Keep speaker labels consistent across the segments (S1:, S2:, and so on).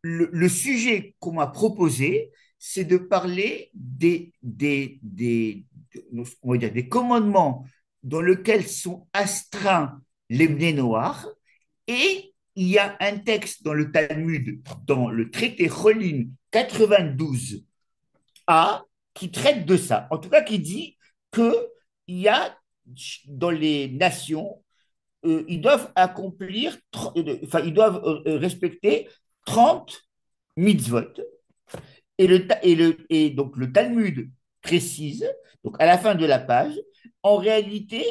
S1: le sujet qu'on m'a proposé, c'est de parler on va dire, des commandements dans lesquels sont astreints les Bnei Noirs. Et il y a un texte dans le Talmud, dans le traité Cholin 92a, qui traite de ça. En tout cas, qui dit qu'il y a dans les nations, ils doivent ils doivent respecter 30 mitzvot. Et donc le Talmud précise, donc à la fin de la page, en réalité,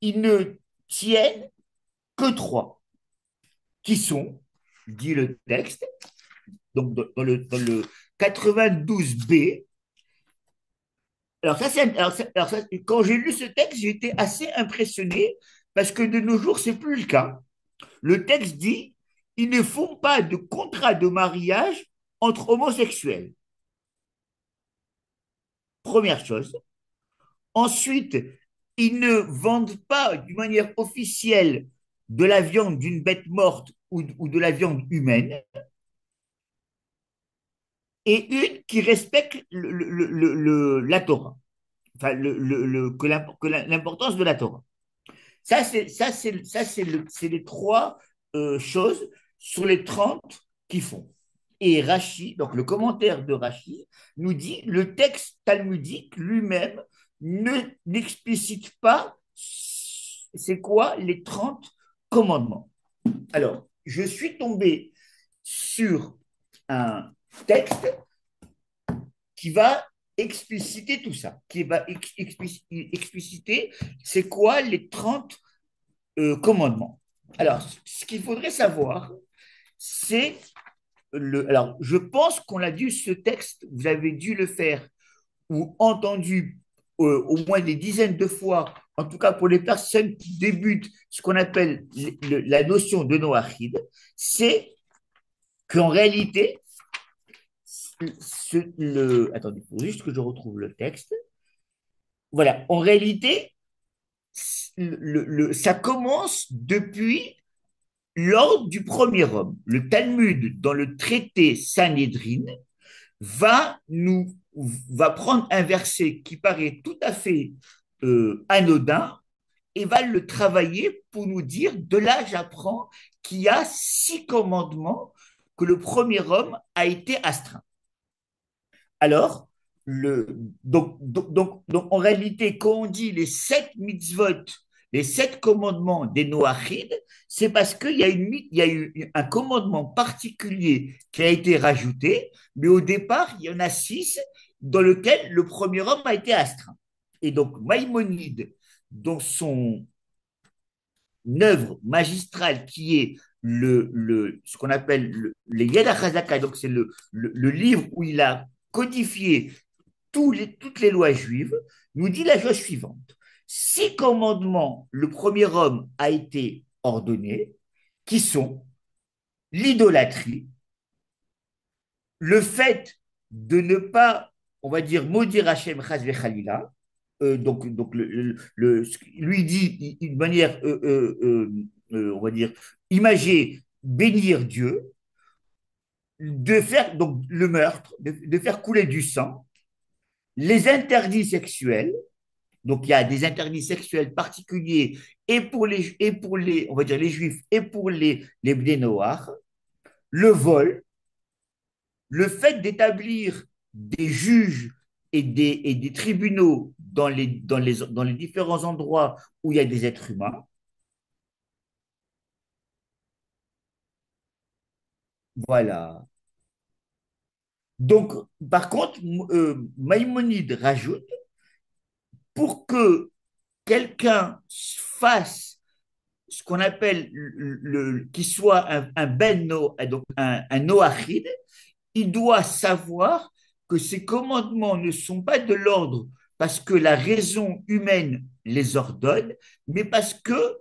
S1: ils ne tiennent que trois, qui sont, dit le texte, donc dans le 92b. Quand j'ai lu ce texte, j'ai été assez impressionné parce que de nos jours, c'est plus le cas. Le texte dit, ils ne font pas de contrat de mariage entre homosexuels. Première chose. Ensuite, ils ne vendent pas d'une manière officielle de la viande d'une bête morte ou de la viande humaine, et une qui respecte la Torah, enfin l'importance de la Torah. C'est les trois choses sur les 30 qui font. Et Rashi, donc le commentaire de Rashi, nous dit le texte talmudique lui-même n'explicite pas c'est quoi les 30 commandements. Alors, je suis tombé sur un texte qui va expliciter tout ça, qui va expliciter c'est quoi les 30 commandements. Alors, ce qu'il faudrait savoir, c'est alors, je pense qu'on a dû ce texte, vous avez dû le faire ou entendu au moins des dizaines de fois, en tout cas pour les personnes qui débutent ce qu'on appelle la notion de Noachid, c'est qu'en réalité, attendez, il faut juste que je retrouve le texte. Voilà, en réalité, ça commence depuis l'ordre du premier homme. Le Talmud, dans le traité Sanhédrin, va nous va prendre un verset qui paraît tout à fait anodin et va le travailler pour nous dire, de là j'apprends qu'il y a 6 commandements que le premier homme a été astreint. Alors, en réalité, quand on dit les 7 mitzvot, les 7 commandements des Noachides, c'est parce il y a eu un commandement particulier qui a été rajouté, mais au départ, il y en a 6 dans lequel le premier homme a été astreint. Et donc, Maïmonide, dans son œuvre magistrale qui est ce qu'on appelle les Yad HaChazaka, donc c'est le livre où il a codifié toutes les lois juives, nous dit la chose suivante. 6 commandements, le premier homme a été ordonné, qui sont l'idolâtrie, le fait de ne pas, on va dire, maudire Hachem Chaz Khalila, donc lui dit d'une manière, on va dire, imagée, bénir Dieu, de faire donc le meurtre, de faire couler du sang, les interdits sexuels, donc il y a des interdits sexuels particuliers on va dire les juifs et pour les bnei noirs, le vol, le fait d'établir des juges et des tribunaux dans les différents endroits où il y a des êtres humains. Voilà. Donc, par contre, Maïmonide rajoute, pour que quelqu'un fasse ce qu'on appelle qui soit un ben no, donc un noachide, il doit savoir que ces commandements ne sont pas de l'ordre parce que la raison humaine les ordonne, mais parce que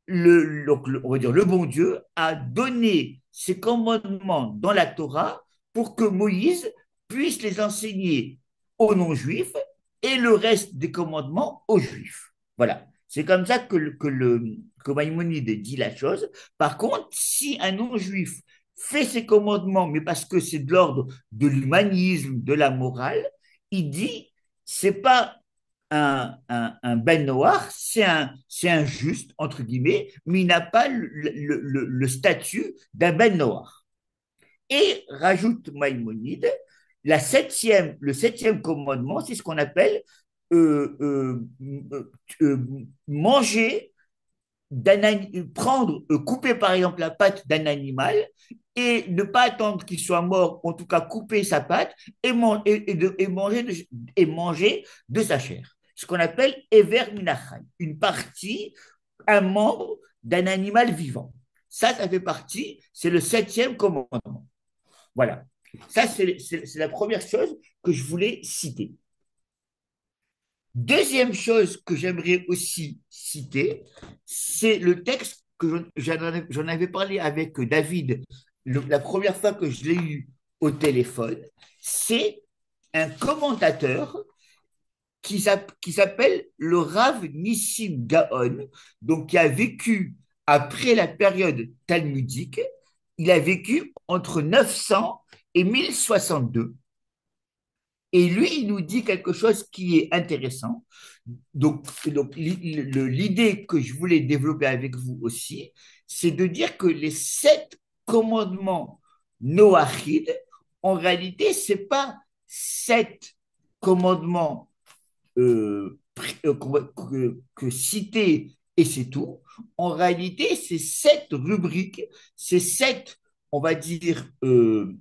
S1: on va dire le bon Dieu a donné ces commandements dans la Torah pour que Moïse puisse les enseigner aux non-juifs et le reste des commandements aux juifs. Voilà. C'est comme ça que Maïmonide dit la chose. Par contre, si un non-juif fait ses commandements, mais parce que c'est de l'ordre de l'humanisme, de la morale, il dit, c'est pas un ben noir, c'est un juste, entre guillemets, mais il n'a pas le statut d'un ben noir. Et rajoute Maïmonide, le septième commandement, c'est ce qu'on appelle euh, euh, euh, manger prendre, couper par exemple la patte d'un animal et ne pas attendre qu'il soit mort, en tout cas couper sa patte et manger de sa chair. Ce qu'on appelle Ever Minachai, une partie, un membre d'un animal vivant. Ça fait partie, c'est le septième commandement. Voilà. Ça, c'est la première chose que je voulais citer. Deuxième chose que j'aimerais aussi citer, c'est le texte que j'en avais parlé avec David la première fois que je l'ai eu au téléphone. C'est un commentateur qui s'appelle le Rav Nissim Gaon, donc qui a vécu après la période talmudique. Il a vécu entre 900 et 1062. Et lui, il nous dit quelque chose qui est intéressant. Donc l'idée que je voulais développer avec vous aussi, c'est de dire que les sept commandements noachides, en réalité, ce n'est pas sept commandements que cités et c'est tout. En réalité, c'est sept rubriques, c'est sept, on va dire, euh,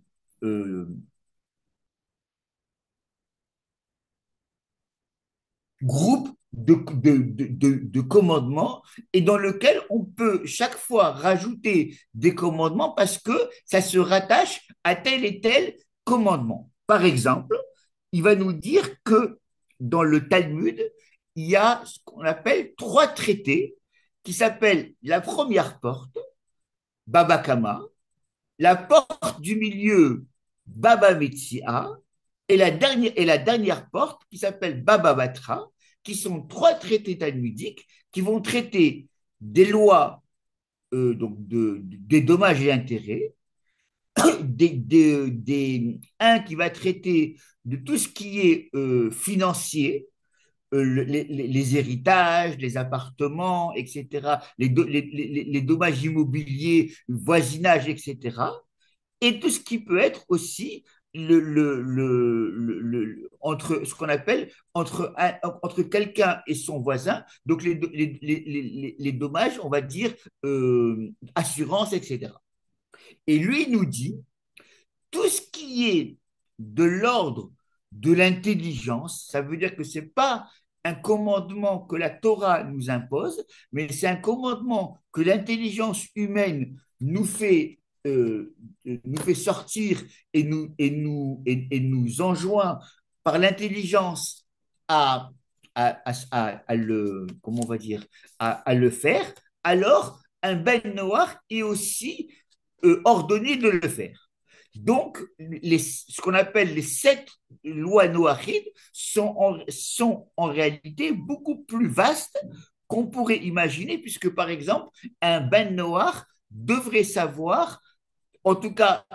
S1: groupe de commandements et dans lequel on peut chaque fois rajouter des commandements parce que ça se rattache à tel et tel commandement. Par exemple, il va nous dire que dans le Talmud, il y a ce qu'on appelle trois traités qui s'appellent la première porte, Baba Kama, la porte du milieu, Baba Metzia, et la dernière porte qui s'appelle Baba Batra, qui sont trois traités talmudiques qui vont traiter des lois, des dommages et intérêts, un qui va traiter de tout ce qui est financier, les héritages, les appartements, etc., les dommages immobiliers, voisinage, etc., et tout ce qui peut être aussi entre ce qu'on appelle entre quelqu'un et son voisin, donc les dommages, on va dire, assurance, etc. Et lui nous dit, tout ce qui est de l'ordre de l'intelligence, ça veut dire que ce n'est pas un commandement que la Torah nous impose, mais c'est un commandement que l'intelligence humaine nous fait sortir et nous enjoint par l'intelligence à, à le, comment on va dire, à le faire, alors un ben noir est aussi ordonné de le faire. Donc, ce qu'on appelle les sept lois noachides sont en réalité beaucoup plus vastes qu'on pourrait imaginer, puisque par exemple, un ben noir devrait savoir, en tout cas,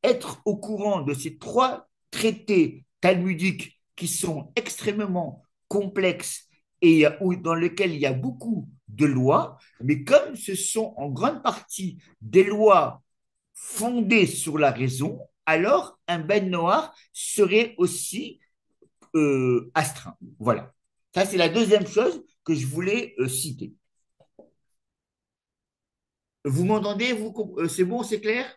S1: être au courant de ces trois traités talmudiques qui sont extrêmement complexes et dans lesquels il y a beaucoup de lois, mais comme ce sont en grande partie des lois fondées sur la raison, alors un ben noir serait aussi astreint. Voilà. Ça, c'est la deuxième chose que je voulais citer. Vous m'entendez? C'est bon, c'est clair?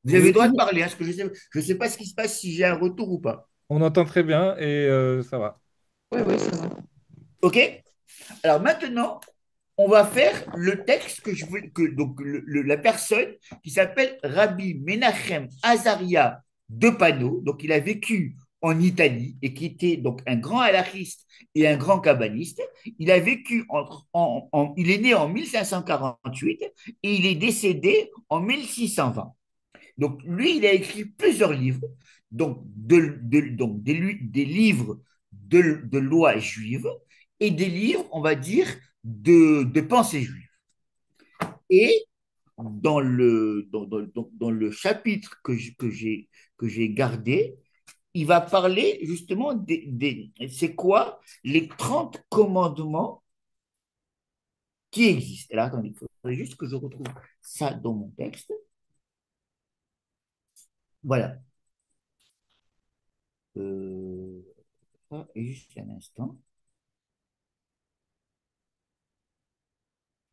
S1: Vous avez le
S2: Oui,
S1: droit de parler, hein, parce que je sais pas ce qui se passe si j'ai un retour ou pas.
S2: on entend très bien et ça va.
S3: Oui, oui, ça va.
S1: OK? Alors maintenant, on va faire le texte que je voulais, donc la personne qui s'appelle Rabbi Menachem Azaria de Pano, donc il a vécu en Italie et qui était donc un grand halachiste et un grand kabbaliste. Il a vécu il est né en 1548 et il est décédé en 1620. Donc lui, il a écrit plusieurs livres, donc des livres de loi juive et des livres, on va dire, de pensée juive. Et dans le chapitre que j'ai gardé, il va parler justement c'est quoi les 30 commandements qui existent. Alors attendez, il faudrait juste que je retrouve ça dans mon texte. Voilà. Euh, et juste un instant.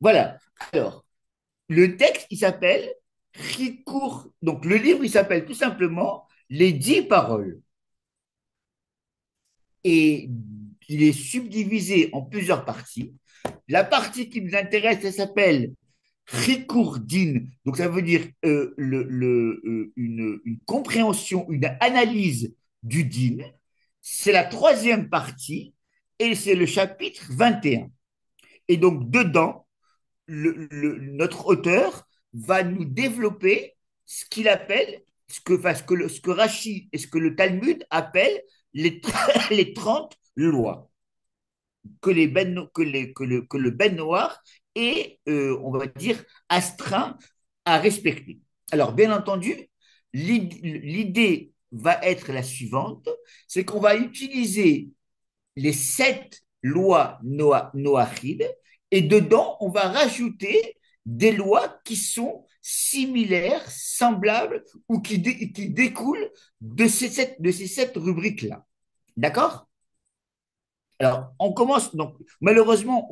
S1: Voilà. Alors, le texte, il s'appelle Ricourt. Donc, le livre, il s'appelle tout simplement Les 10 paroles. Et il est subdivisé en plusieurs parties. La partie qui nous intéresse, elle s'appelle Ricourdine. Donc, ça veut dire une compréhension, une analyse du din. C'est la troisième partie et c'est le chapitre 21. Et donc, dedans, notre auteur va nous développer ce qu'il appelle, ce que Rachi et ce que le Talmud appelle les, les 30 lois que le Ben Noir est, on va dire, astreint à respecter. Alors, bien entendu, l'idée va être la suivante, c'est qu'on va utiliser les 7 lois noachides et dedans, on va rajouter des lois qui sont similaires, semblables ou qui découlent de ces 7 rubriques-là. D'accord? Alors, on commence. Donc, malheureusement,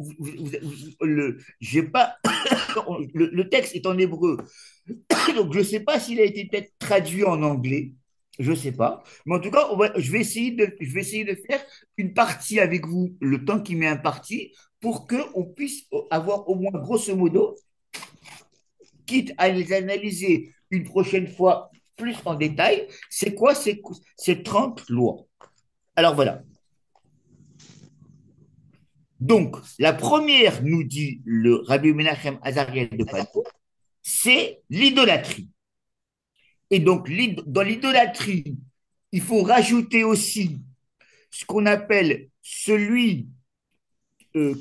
S1: j'ai pas, le texte est en hébreu, donc je ne sais pas s'il a été peut-être traduit en anglais. Je ne sais pas. Mais en tout cas, je vais essayer de faire une partie avec vous, le temps qui m'est imparti, pour qu'on puisse avoir au moins, grosso modo, quitte à les analyser une prochaine fois plus en détail, c'est quoi ces 30 lois. Alors voilà. Donc, la première, nous dit le Rabbi Menachem Azariel de Padoue, c'est l'idolâtrie. Et donc, dans l'idolâtrie, il faut rajouter aussi ce qu'on appelle celui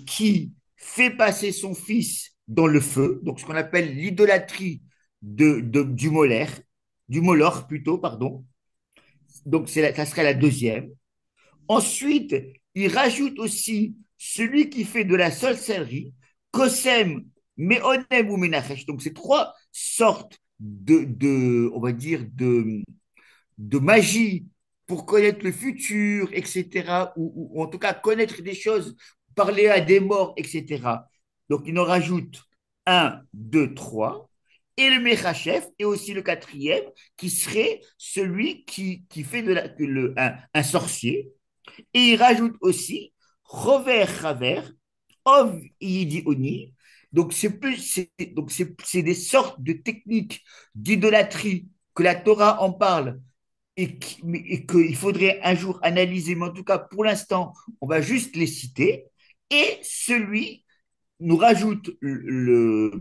S1: qui fait passer son fils dans le feu, donc ce qu'on appelle l'idolâtrie du Molaire, du Moloch plutôt, pardon. Donc, ça serait la deuxième. Ensuite, il rajoute aussi celui qui fait de la sorcellerie, Kosem, Meonem ou Menachèche. Donc, c'est 3 sortes on va dire, de magie pour connaître le futur, etc., ou en tout cas connaître des choses, parler à des morts, etc. Donc, il en rajoute un, deux, trois. Et le Mechachef est aussi le quatrième, qui serait celui qui fait un sorcier. Et il rajoute aussi Rover Haver, Ov Yidi Oni. Donc, c'est des sortes de techniques d'idolâtrie que la Torah en parle et qu'il faudrait un jour analyser, mais en tout cas, pour l'instant, on va juste les citer. Et celui nous rajoute le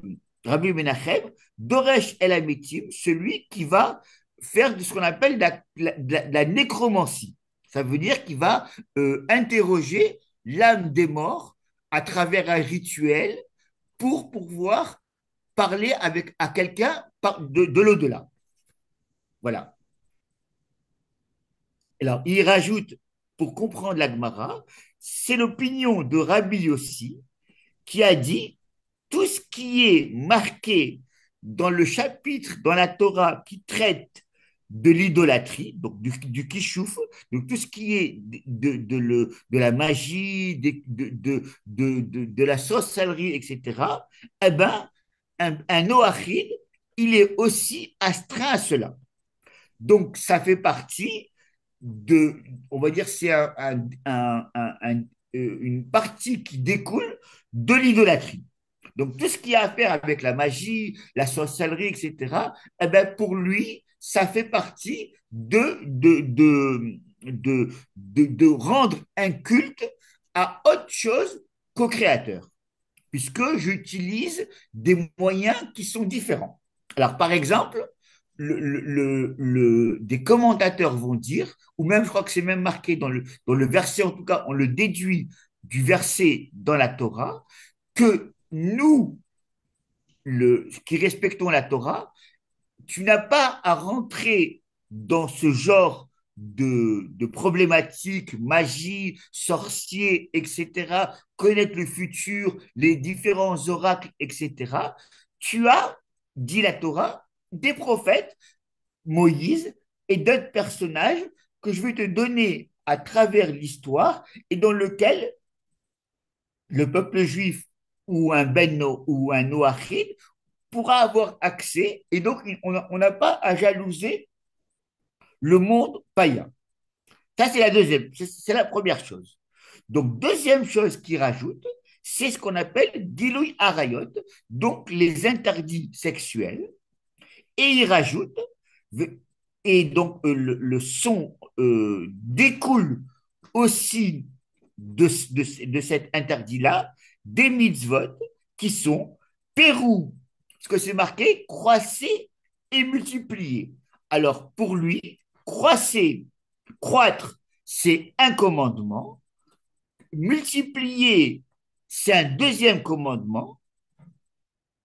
S1: Rabbi Menachem, Doresh El Amitim, celui qui va faire de ce qu'on appelle la nécromancie. Ça veut dire qu'il va interroger l'âme des morts à travers un rituel pour pouvoir parler à quelqu'un de l'au-delà. Voilà. Alors, il rajoute, pour comprendre la Gemara, c'est l'opinion de Rabbi Yossi qui a dit tout ce qui est marqué dans le chapitre dans la Torah qui traite de l'idolâtrie, donc du kishouf, donc tout ce qui est de la magie, de la sorcellerie, etc., eh ben, un Noachide, il est aussi astreint à cela. Donc, ça fait partie on va dire, c'est une partie qui découle de l'idolâtrie. Donc, tout ce qui a à faire avec la magie, la sorcellerie, etc., eh ben, pour lui, ça fait partie de rendre un culte à autre chose qu'au créateur, puisque j'utilise des moyens qui sont différents. Alors, par exemple, des commentateurs vont dire, ou même je crois que c'est même marqué dans le verset, en tout cas, on le déduit du verset dans la Torah, que nous, qui respectons la Torah, tu n'as pas à rentrer dans ce genre de problématiques, magie, sorcier, etc., connaître le futur, les différents oracles, etc. Tu as, dit la Torah, des prophètes, Moïse et d'autres personnages que je vais te donner à travers l'histoire et dans lequel le peuple juif ou un Benno ou un Noachide pourra avoir accès et donc on n'a pas à jalouser le monde païen. Ça, c'est la deuxième, c'est la première chose. Donc, deuxième chose qu'il rajoute, c'est ce qu'on appelle Gilouï Arayot, donc les interdits sexuels. Et il rajoute, et donc le son découle aussi de cet interdit-là, des mitzvot qui sont Pérou, parce que c'est marqué croisser et multiplier. Alors pour lui, croisser, croître, c'est un commandement, multiplier, c'est un deuxième commandement,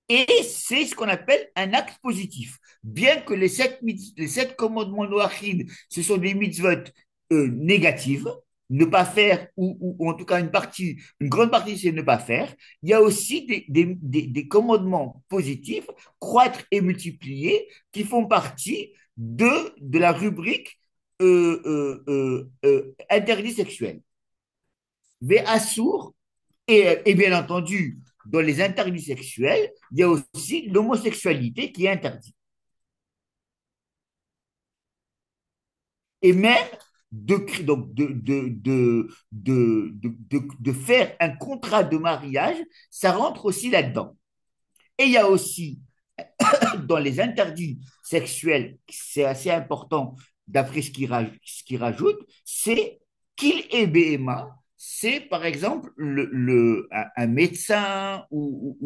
S1: et c'est ce qu'on appelle un acte positif. Bien que les sept commandements noachides, ce sont des mitzvot négatives, ne pas faire, ou en tout cas une grande partie, c'est ne pas faire. Il y a aussi des commandements positifs, croître et multiplier, qui font partie de la rubrique interdit sexuel. Mais assour, et bien entendu, dans les interdits sexuels, il y a aussi l'homosexualité qui est interdite. Et même donc de faire un contrat de mariage, ça rentre aussi là-dedans. Et il y a aussi, dans les interdits sexuels, c'est assez important d'après ce qu'il rajoute, c'est qu'il est BMA, c'est par exemple un médecin ou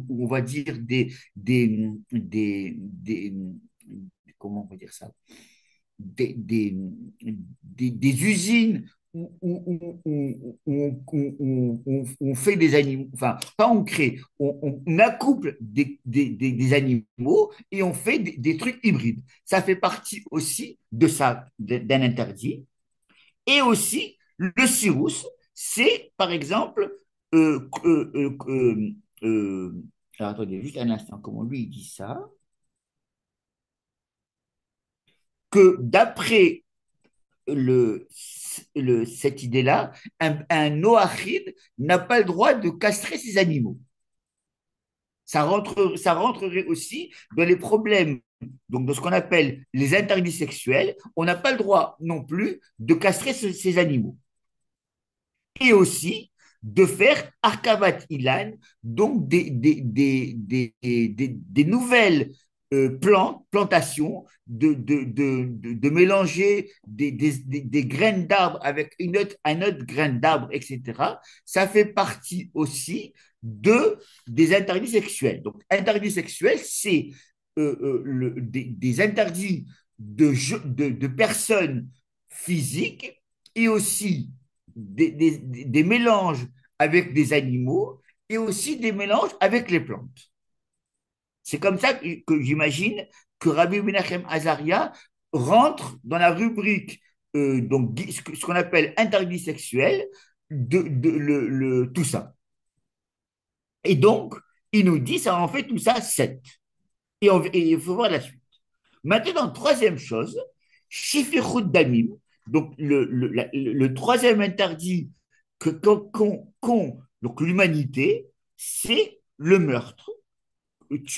S1: on va dire comment on va dire ça, des, des, des usines où on fait des animaux, enfin, pas on crée, on accouple des animaux et on fait des trucs hybrides. Ça fait partie aussi de ça, d'un interdit. Et aussi, le cirrus, c'est par exemple, euh, euh, euh, euh, euh, alors attendez juste un instant, comment lui il dit ça, que d'après le, cette idée-là, un noachide n'a pas le droit de castrer ses animaux. Ça rentrerait aussi dans les problèmes, donc dans ce qu'on appelle les interdits sexuels. On n'a pas le droit non plus de castrer ces animaux. Et aussi de faire Arkavat Ilan, donc des nouvelles plantations, de mélanger des graines d'arbres avec un autre graine d'arbre, etc. Ça fait partie aussi des interdits sexuels. Donc, interdits sexuels, c'est des interdits de personnes physiques et aussi des mélanges avec des animaux et aussi des mélanges avec les plantes. C'est comme ça que j'imagine que Rabbi Menachem Azaria rentre dans la rubrique donc, ce qu'on appelle interdit sexuel tout ça. Et donc, il nous dit, ça en fait tout ça 7. Et il faut voir la suite. Maintenant, troisième chose, Shifichut Damim, donc le troisième interdit donc l'humanité, c'est le meurtre,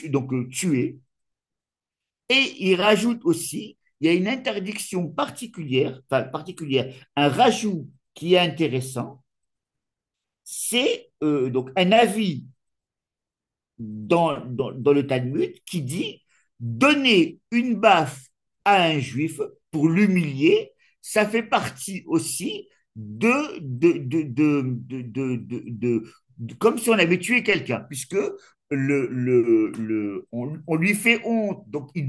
S1: donc tuer. Et il rajoute aussi, il y a une interdiction particulière, enfin particulière, un rajout qui est intéressant, c'est donc un avis dans le Talmud qui dit donner une baffe à un juif pour l'humilier, ça fait partie aussi comme si on avait tué quelqu'un, puisque on lui fait honte, donc il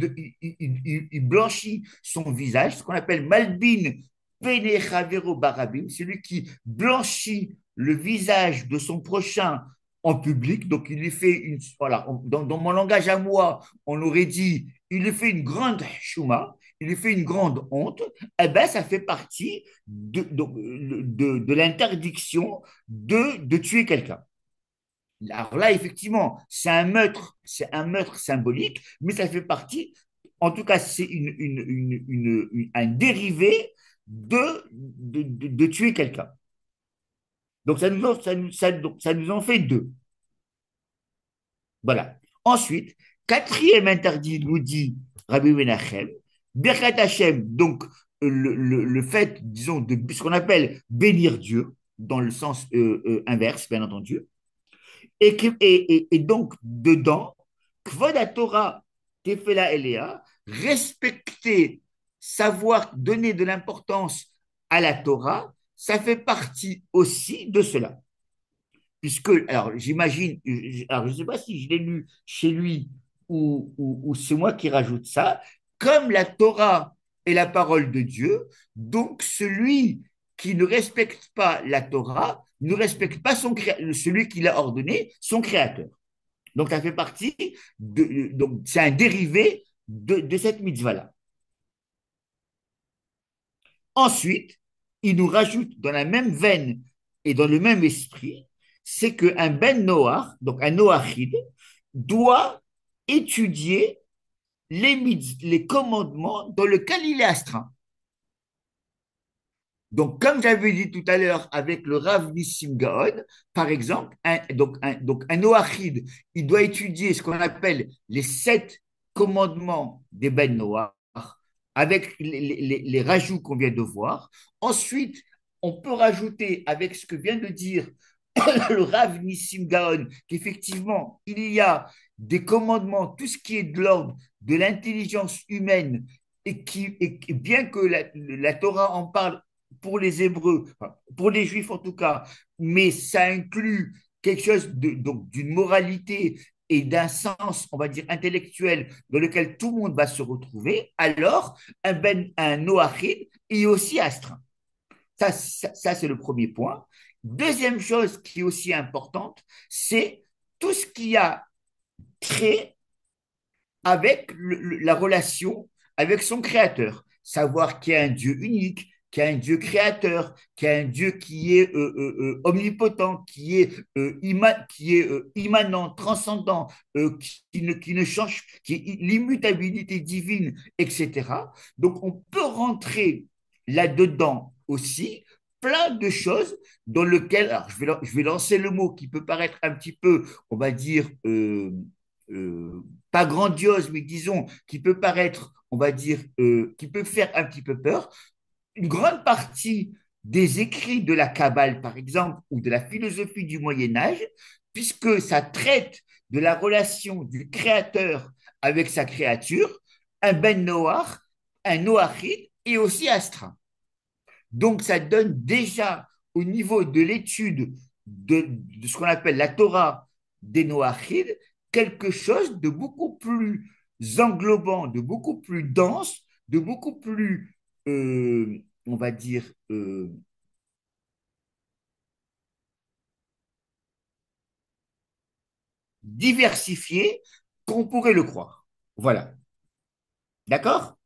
S1: blanchit son visage, ce qu'on appelle Malbin Penechavero Barabim, celui qui blanchit le visage de son prochain en public. Donc, il lui fait une. Voilà, dans mon langage à moi, on aurait dit il lui fait une grande chouma, il lui fait une grande honte. Eh bien, ça fait partie de l'interdiction de tuer quelqu'un. Alors là, effectivement, c'est un meurtre symbolique, mais ça fait partie, en tout cas, c'est un dérivé de tuer quelqu'un. Donc, ça nous en fait deux. Voilà. Ensuite, quatrième interdit, nous dit Rabbi Menachem, Birkat Hashem, donc le fait, disons, de ce qu'on appelle bénir Dieu, dans le sens inverse, bien entendu. Et donc, dedans, Kvod Torah Tefela Elea, respecter, savoir donner de l'importance à la Torah, ça fait partie aussi de cela. Puisque, alors j'imagine, alors je ne sais pas si je l'ai lu chez lui ou c'est moi qui rajoute ça, comme la Torah est la parole de Dieu, donc celui qui ne respecte pas la Torah ne respecte pas celui qui l'a ordonné, son créateur. Donc ça fait partie donc c'est un dérivé de cette mitzvah-là. Ensuite, il nous rajoute dans la même veine et dans le même esprit, c'est qu'un ben Noach, donc un Noachide, doit étudier les commandements dans lequel il est astreint. Donc, comme j'avais dit tout à l'heure avec le Rav Nissim Gaon, par exemple, donc un Noachide, il doit étudier ce qu'on appelle les 7 commandements des Ben Noach, avec les rajouts qu'on vient de voir. Ensuite, on peut rajouter avec ce que vient de dire le Rav Nissim Gaon, qu'effectivement, il y a des commandements, tout ce qui est de l'ordre de l'intelligence humaine, et bien que la Torah en parle pour les Hébreux, enfin, pour les Juifs en tout cas, mais ça inclut quelque chose donc d'une moralité et d'un sens, on va dire, intellectuel dans lequel tout le monde va se retrouver, alors un Noachide est aussi astreint. Ça c'est le premier point. Deuxième chose qui est aussi importante, c'est tout ce qui a trait avec la relation avec son créateur. Savoir qu'il y a un Dieu unique, qu'il y a un Dieu créateur, qu'il y a un Dieu qui est omnipotent, qui est immanent, transcendant, qui ne change, qui est l'immutabilité divine, etc. Donc on peut rentrer là-dedans aussi plein de choses dans lesquelles, alors je vais lancer le mot qui peut paraître un petit peu, on va dire, pas grandiose, mais disons, qui peut paraître, on va dire, qui peut faire un petit peu peur, une grande partie des écrits de la Kabbale, par exemple, ou de la philosophie du Moyen Âge, puisque ça traite de la relation du créateur avec sa créature, un Ben Noach, un Noachide et aussi astreint. Donc, ça donne déjà au niveau de l'étude de ce qu'on appelle la Torah des Noachides quelque chose de beaucoup plus englobant, de beaucoup plus dense, de beaucoup plus, on va dire, diversifié qu'on pourrait le croire. Voilà. D'accord.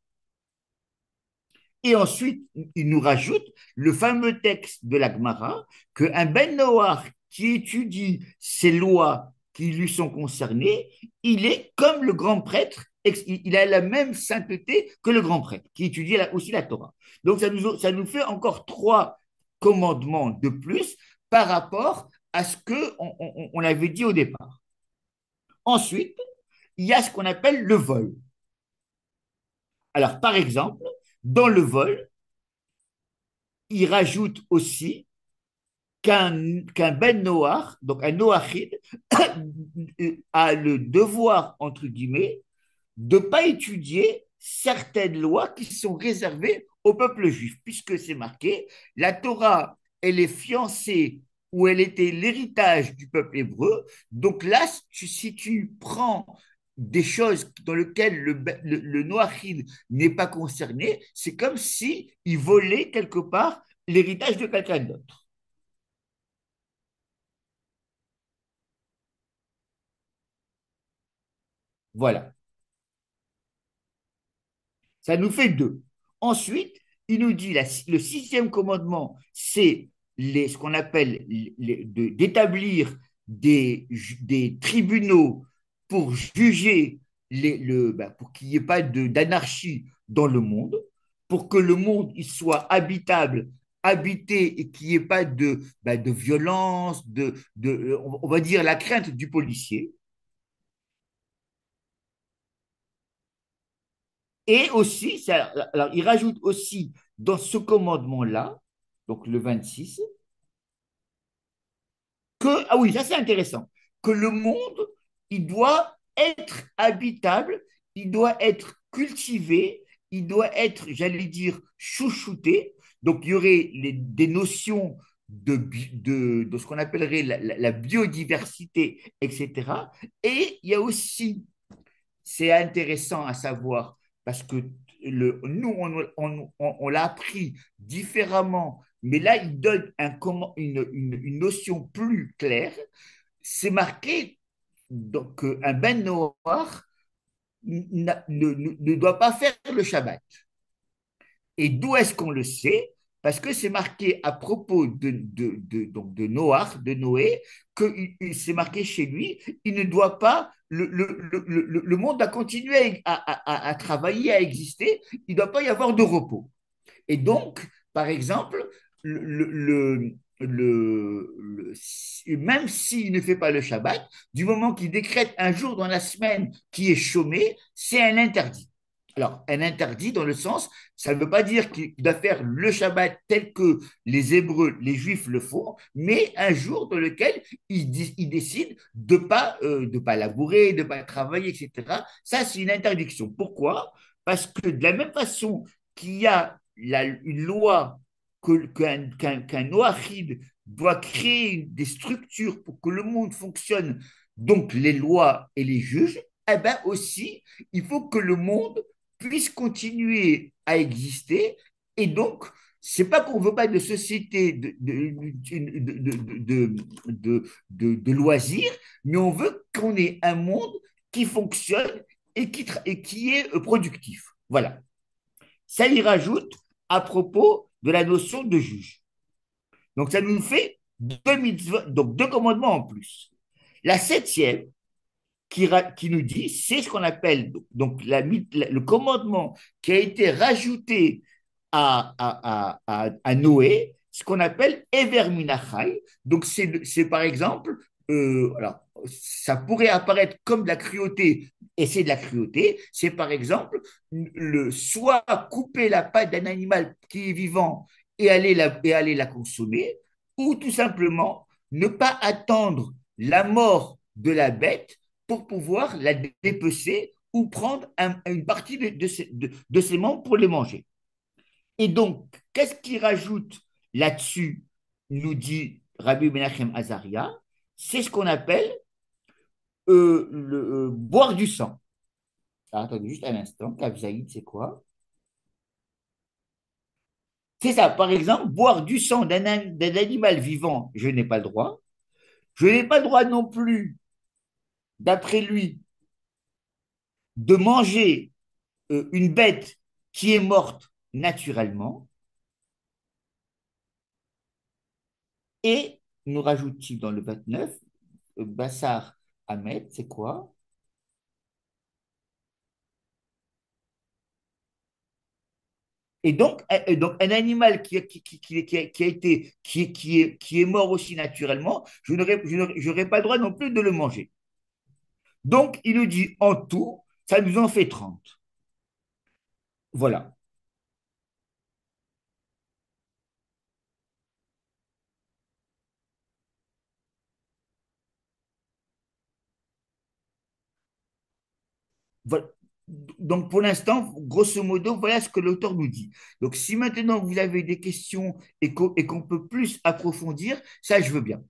S1: Et ensuite, il nous rajoute le fameux texte de la Gemara qu'un Ben Noach qui étudie ces lois qui lui sont concernées, il est comme le grand prêtre, il a la même sainteté que le grand prêtre qui étudie aussi la Torah. Donc ça nous fait encore 3 commandements de plus par rapport à ce qu'on avait dit au départ. Ensuite, il y a ce qu'on appelle le vol. Alors, par exemple, dans le vol, il rajoute aussi qu'un Ben Noach, donc un Noachide, a le devoir, entre guillemets, de ne pas étudier certaines lois qui sont réservées au peuple juif, puisque c'est marqué, la Torah, elle est fiancée ou elle était l'héritage du peuple hébreu. Donc là, si tu prends des choses dans lesquelles le Noachide n'est pas concerné, c'est comme si il volait quelque part l'héritage de quelqu'un d'autre. Voilà. Ça nous fait deux. Ensuite, il nous dit le sixième commandement, c'est ce qu'on appelle d'établir des tribunaux pour juger pour qu'il n'y ait pas d'anarchie dans le monde, pour que le monde il soit habitable, habité et qu'il n'y ait pas de violence, on va dire la crainte du policier. Et aussi, alors, il rajoute aussi dans ce commandement-là, donc le 26, ah oui, ça c'est intéressant, que le monde, il doit être habitable, il doit être cultivé, il doit être, j'allais dire, chouchouté. Donc il y aurait des notions de ce qu'on appellerait la biodiversité, etc. Et il y a aussi c'est intéressant à savoir parce que nous, on l'a appris différemment, mais là, il donne une notion plus claire. C'est marqué donc, qu'un ben noir ne doit pas faire le Shabbat. Et d'où est-ce qu'on le sait? Parce que c'est marqué à propos donc de Noach, de Noé, que c'est marqué chez lui, il ne doit pas, le monde a continué à travailler, à exister, il ne doit pas y avoir de repos. Et donc, par exemple, même s'il ne fait pas le Shabbat, du moment qu'il décrète un jour dans la semaine qui est chômé, c'est un interdit. Alors, un interdit dans le sens, ça ne veut pas dire qu'il doit faire le Shabbat tel que les Hébreux, les Juifs le font, mais un jour dans lequel il décide de pas labourer, de ne pas travailler, etc. Ça, c'est une interdiction. Pourquoi? Parce que de la même façon qu'il y a une loi qu'un noachide doit créer des structures pour que le monde fonctionne, donc les lois et les juges, eh bien aussi, il faut que le monde puisse continuer à exister. Et donc, c'est pas qu'on veut pas de société de loisirs, mais on veut qu'on ait un monde qui fonctionne et qui est productif. Voilà. Ça y rajoute à propos de la notion de juge. Donc, ça nous fait donc deux commandements en plus. La septième, qui nous dit, c'est ce qu'on appelle donc le commandement qui a été rajouté à Noé, ce qu'on appelle Ever Minachai. Donc, c'est par exemple, alors, ça pourrait apparaître comme de la cruauté, et c'est de la cruauté. C'est par exemple, soit couper la patte d'un animal qui est vivant et aller la consommer, ou tout simplement ne pas attendre la mort de la bête pour pouvoir la dépecer ou prendre une partie de ses membres pour les manger. Et donc, qu'est-ce qu'il rajoute là-dessus, nous dit Rabbi Menachem Azaria? C'est ce qu'on appelle boire du sang. Alors, attendez juste un instant, Kavzaïd, c'est quoi? C'est ça, par exemple, boire du sang d'un animal vivant, je n'ai pas le droit. Je n'ai pas le droit non plus, d'après lui, de manger une bête qui est morte naturellement. Et nous rajoute-t-il dans le 29, Bassar Ahmed, c'est quoi? Et donc, un animal qui est mort aussi naturellement, je n'aurais pas le droit non plus de le manger. Donc, il nous dit en tout, ça nous en fait 30. Voilà. Voilà. Donc, pour l'instant, grosso modo, voilà ce que l'auteur nous dit. Donc, si maintenant vous avez des questions et qu'on peut plus approfondir, ça, je veux bien.